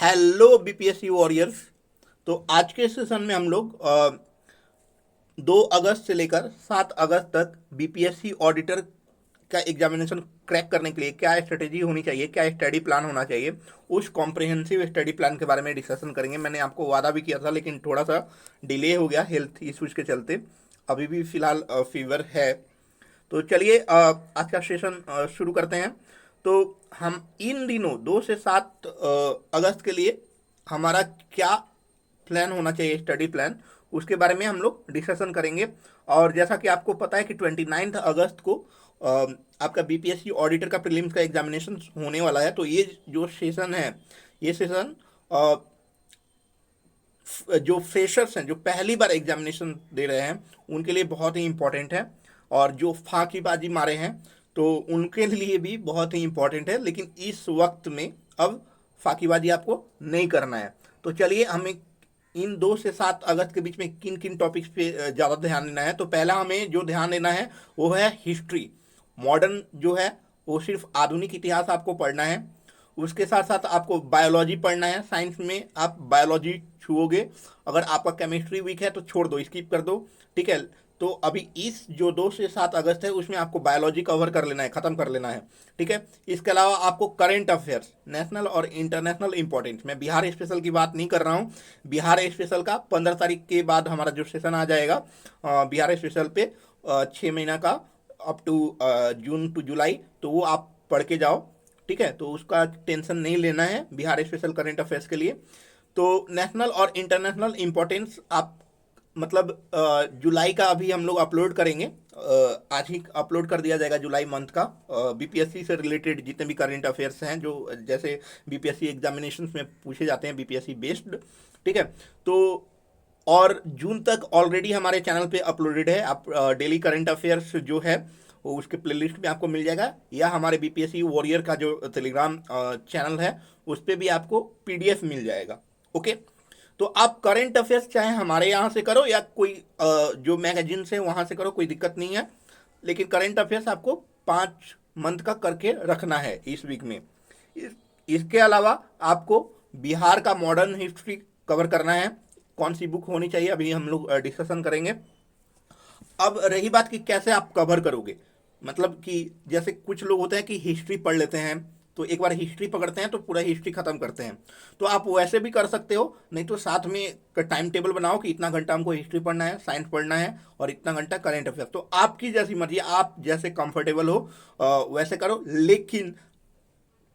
Hello BPSC warriors. तो आज के सेशन में हम लोग 2 अगस्त से लेकर 7 अगस्त तक बीपीएससी ऑडिटर का एग्जामिनेशन क्रैक करने के लिए क्या स्ट्रेटेजी होनी चाहिए, क्या स्टडी प्लान होना चाहिए, उस कॉम्प्रिहेंसिव स्टडी प्लान के बारे में डिस्कशन करेंगे। मैंने आपको वादा भी किया था, लेकिन थोड़ा सा डिले हो गया हेल्थ इश्यूज के चलते। अभी भी फिलहाल फीवर है। तो चलिए आज का सेशन शुरू करते हैं। तो हम इन दिनों 2 से 7 अगस्त के लिए हमारा क्या प्लान होना चाहिए, स्टडी प्लान, उसके बारे में हम लोग डिस्कशन करेंगे। और जैसा कि आपको पता है कि 29 अगस्त को अ, आपका बीपीएससी ऑडिटर का प्रीलिम्स का एग्जामिनेशन होने वाला है। तो ये जो सेशन है, ये सेशन जो फ्रेशर्स हैं, जो पहली बार एग्जामिनेशन दे रहे हैं, उनके लिए बहुत ही इम्पोर्टेंट है। और जो फाकीबाजी मारे हैं तो उनके लिए भी बहुत ही इम्पोर्टेंट है। लेकिन इस वक्त में अब फाकीबाजी आपको नहीं करना है। तो चलिए हमें इन 2 से 7 अगस्त के बीच में किन किन टॉपिक्स पे ज़्यादा ध्यान देना है। तो पहला हमें जो ध्यान देना है वो है हिस्ट्री। मॉडर्न जो है वो सिर्फ आधुनिक इतिहास आपको पढ़ना है। उसके साथ साथ आपको बायोलॉजी पढ़ना है। साइंस में आप बायोलॉजी छुओगे। अगर आपका केमिस्ट्री वीक है तो छोड़ दो, स्किप कर दो। ठीक है। तो अभी इस जो 2 से 7 अगस्त है उसमें आपको बायोलॉजी कवर कर लेना है, ख़त्म कर लेना है। ठीक है। इसके अलावा आपको करंट अफेयर्स, नेशनल और इंटरनेशनल इंपॉर्टेंस, मैं बिहार स्पेशल की बात नहीं कर रहा हूँ। बिहार स्पेशल का 15 तारीख के बाद हमारा जो सेशन आ जाएगा बिहार स्पेशल पे 6 महीना का, अप टू जून टू जुलाई, तो वो आप पढ़ के जाओ। ठीक है। तो उसका टेंशन नहीं लेना है बिहार स्पेशल करंट अफेयर्स के लिए। तो नेशनल और इंटरनेशनल इम्पोर्टेंस आप मतलब जुलाई का अभी हम लोग अपलोड करेंगे। आज ही अपलोड कर दिया जाएगा जुलाई मंथ का। बीपीएससी से रिलेटेड जितने भी करंट अफेयर्स हैं, जो जैसे बीपीएससी एग्जामिनेशंस में पूछे जाते हैं, बीपीएससी बेस्ड। ठीक है। तो और जून तक ऑलरेडी हमारे चैनल पे अपलोडेड है। आप डेली करंट अफेयर्स जो है वो उसके प्लेलिस्ट में आपको मिल जाएगा, या हमारे बीपीएससी वॉरियर का जो टेलीग्राम चैनल है उस पर भी आपको पीडीएफ मिल जाएगा। ओके। तो आप करंट अफेयर्स चाहे हमारे यहाँ से करो या कोई जो मैगजीन से वहाँ से करो, कोई दिक्कत नहीं है। लेकिन करंट अफेयर्स आपको 5 मंथ का करके रखना है इस वीक में। इस, इसके अलावा आपको बिहार का मॉडर्न हिस्ट्री कवर करना है। कौन सी बुक होनी चाहिए अभी हम लोग डिस्कशन करेंगे। अब रही बात कि कैसे आप कवर करोगे, मतलब कि जैसे कुछ लोग होते हैं कि हिस्ट्री पढ़ लेते हैं, तो एक बार हिस्ट्री पकड़ते हैं तो पूरा हिस्ट्री खत्म करते हैं। तो आप वैसे भी कर सकते हो, नहीं तो साथ में टाइम टेबल बनाओ कि इतना घंटा हमको हिस्ट्री पढ़ना है, साइंस पढ़ना है, और इतना घंटा करेंट अफेयर। तो आपकी जैसी मर्जी, आप जैसे कंफर्टेबल हो वैसे करो। लेकिन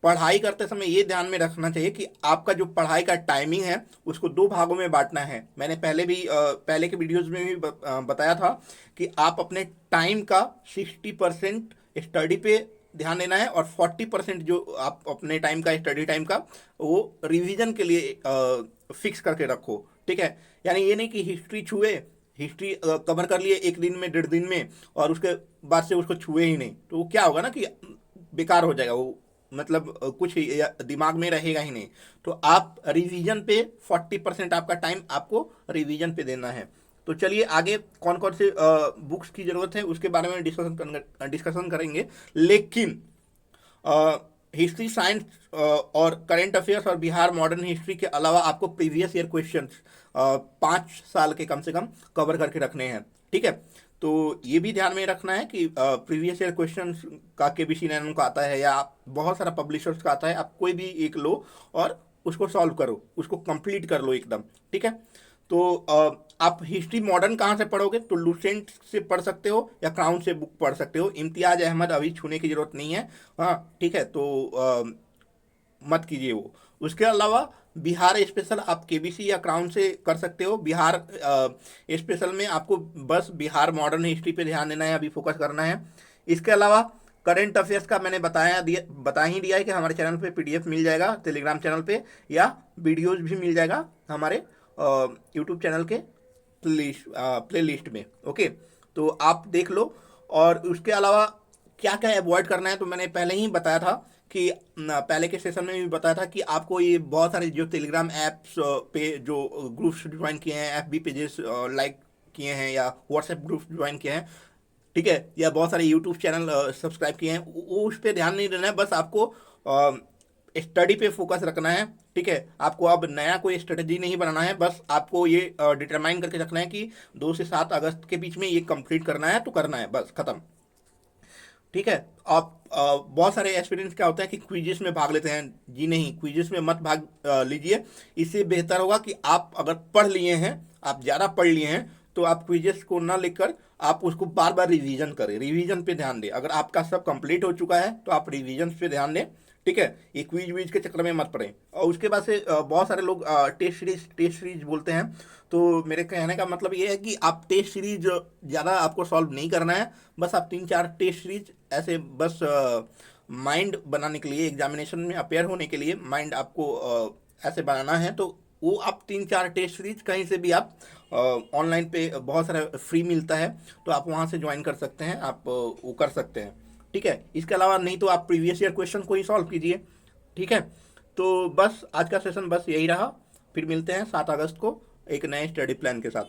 पढ़ाई करते समय ये ध्यान में रखना चाहिए कि आपका जो पढ़ाई का टाइमिंग है उसको 2 भागों में बांटना है। मैंने पहले के वीडियोस में भी बताया था कि आप अपने टाइम का 60% स्टडी पे ध्यान देना है, और 40% जो आप अपने टाइम का, स्टडी टाइम का, वो रिवीजन के लिए फिक्स करके रखो। ठीक है। यानी ये नहीं कि हिस्ट्री छुए, हिस्ट्री कवर कर लिए एक दिन में, 1.5 दिन में, और उसके बाद से उसको छुए ही नहीं, तो वो क्या होगा ना कि बेकार हो जाएगा वो, मतलब कुछ दिमाग में रहेगा ही नहीं। तो आप रिवीजन पे 40% आपका टाइम आपको रिवीजन पे देना है। तो चलिए आगे कौन कौन से बुक्स की ज़रूरत है उसके बारे में डिस्कशन करेंगे। लेकिन हिस्ट्री, साइंस और करंट अफेयर्स और बिहार मॉडर्न हिस्ट्री के अलावा आपको प्रीवियस ईयर क्वेश्चंस 5 साल के कम से कम कवर करके रखने हैं। ठीक है। तो ये भी ध्यान में रखना है कि प्रीवियस ईयर क्वेश्चंस का केबीसी नैनन का आता है, या आप बहुत सारा पब्लिशर्स का आता है, आप कोई भी एक लो और उसको सॉल्व करो, उसको कंप्लीट कर लो एकदम। ठीक है। तो आप हिस्ट्री मॉडर्न कहाँ से पढ़ोगे, तो लुसेंट से पढ़ सकते हो या क्राउन से बुक पढ़ सकते हो। इम्तियाज अहमद अभी छूने की जरूरत नहीं है। हाँ ठीक है। तो मत कीजिए वो। उसके अलावा बिहार स्पेशल आप केबीसी या क्राउन से कर सकते हो। बिहार स्पेशल में आपको बस बिहार मॉडर्न हिस्ट्री पे ध्यान देना है, अभी फोकस करना है। इसके अलावा करंट अफेयर्स का मैंने बता ही दिया है कि हमारे चैनल पे पीडीएफ मिल जाएगा, टेलीग्राम चैनल पे, या वीडियोज भी मिल जाएगा हमारे यूट्यूब चैनल के प्ले लिस्ट में। ओके। तो आप देख लो। और उसके अलावा क्या क्या अवॉइड करना है, तो मैंने पहले ही बताया था कि पहले के सेशन में भी बताया था कि आपको ये बहुत सारे जो टेलीग्राम ऐप्स पे जो ग्रुप्स ज्वाइन किए हैं, एफबी पेजेस लाइक किए हैं, या व्हाट्सएप ग्रुप्स ज्वाइन किए हैं, ठीक है, या बहुत सारे यूट्यूब चैनल सब्सक्राइब किए हैं, वो उस पर ध्यान नहीं देना है। बस आपको स्टडी पे फोकस रखना है, ठीक है। आपको अब नया कोई स्ट्रेटजी नहीं बनाना है, बस आपको ये डिटरमाइन करके रखना है कि 2 से 7 अगस्त के बीच में ये कंप्लीट करना है तो करना है, बस खत्म, ठीक है। आप बहुत सारे एस्पिरेंट्स क्या होता है कि क्विजेस में भाग लेते हैं, जी नहीं, क्विजेस में मत भाग लीजिए। इससे बेहतर होगा कि आप अगर पढ़ लिए हैं, आप ज़्यादा पढ़ लिए हैं, तो आप क्विजेस को ना लेकर आप उसको बार बार रिवीजन करें, रिवीजन पे ध्यान दें। अगर आपका सब कंप्लीट हो चुका है तो आप रिवीजन पे ध्यान दें, ठीक है। ये क्विज विज के चक्कर में मत पड़े। और उसके बाद से बहुत सारे लोग टेस्ट सीरीज बोलते हैं, तो मेरे कहने का मतलब ये है कि आप टेस्ट सीरीज ज़्यादा आपको सॉल्व नहीं करना है, बस आप 3-4 टेस्ट सीरीज ऐसे बस माइंड बनाने के लिए, एग्जामिनेशन में अपेयर होने के लिए माइंड आपको ऐसे बनाना है। तो वो आप 3-4 टेस्ट सीरीज कहीं से भी आप ऑनलाइन पे बहुत सारा फ्री मिलता है, तो आप वहाँ से ज्वाइन कर सकते हैं, आप वो कर सकते हैं, ठीक है। इसके अलावा नहीं तो आप प्रीवियस ईयर क्वेश्चन को ही सॉल्व कीजिए, ठीक है। तो बस आज का सेशन बस यही रहा, फिर मिलते हैं 7 अगस्त को एक नए स्टडी प्लान के साथ।